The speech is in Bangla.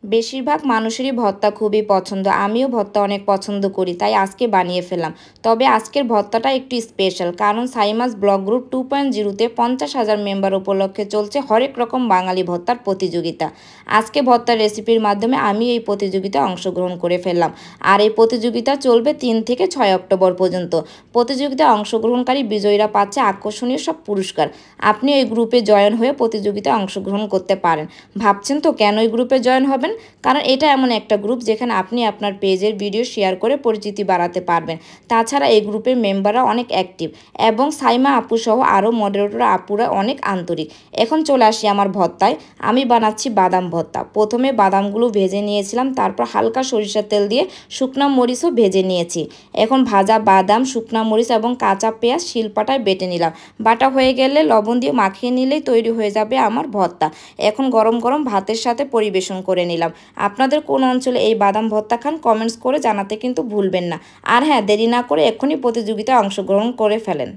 বেশিরভাগ মানুষেরই ভর্তা খুবই পছন্দ। আমিও ভর্তা অনেক পছন্দ করি, তাই আজকে বানিয়ে ফেললাম। তবে আজকের ভর্তাটা একটু স্পেশাল, কারণ সাইমাস ব্লগ গ্রুপ 2.0-তে 50,000 মেম্বার উপলক্ষে চলছে হরেক রকম বাঙালি ভর্তার প্রতিযোগিতা। আজকে ভর্তার রেসিপির মাধ্যমে আমি এই প্রতিযোগিতায় অংশগ্রহণ করে ফেললাম। আর এই প্রতিযোগিতা চলবে 3 থেকে 6 অক্টোবর পর্যন্ত। প্রতিযোগিতায় অংশগ্রহণকারী বিজয়ীরা পাচ্ছে আকর্ষণীয় সব পুরস্কার। আপনি এই গ্রুপে জয়েন হয়ে প্রতিযোগিতায় অংশগ্রহণ করতে পারেন। ভাবছেন তো কেন এই গ্রুপে জয়েন হবেন? কারণ এটা এমন একটা গ্রুপ যেখানে আপনি আপনার পেজের ভিডিও শেয়ার করে পরিচিতি বাড়াতে পারবেন। তাছাড়া এই গ্রুপের মেম্বাররা অনেক অ্যাক্টিভ এবং সাইমা আপু সহ আরও মডারেটর আপুরা অনেক আন্তরিক। এখন চলে আসি আমার ভর্তায়। আমি বানাচ্ছি বাদাম ভর্তা। প্রথমে বাদামগুলো ভেজে নিয়েছিলাম, তারপর হালকা সরিষার তেল দিয়ে শুকনা মরিচও ভেজে নিয়েছি। এখন ভাজা বাদাম, শুকনা মরিচ এবং কাঁচা পেঁয়াজ শিলপাটায় বেটে নিলাম। বাটা হয়ে গেলে লবণ দিয়ে মাখিয়ে নিলেই তৈরি হয়ে যাবে আমার ভর্তা। এখন গরম গরম ভাতের সাথে পরিবেশন করে নিলাম। আপনাদের কোন অঞ্চলে এই বাদাম ভর্তা খান কমেন্টস করে জানাতে কিন্তু ভুলবেন না। আর হ্যাঁ, দেরি না করে এক্ষুনি প্রতিযোগিতায় অংশগ্রহণ করে ফেলেন।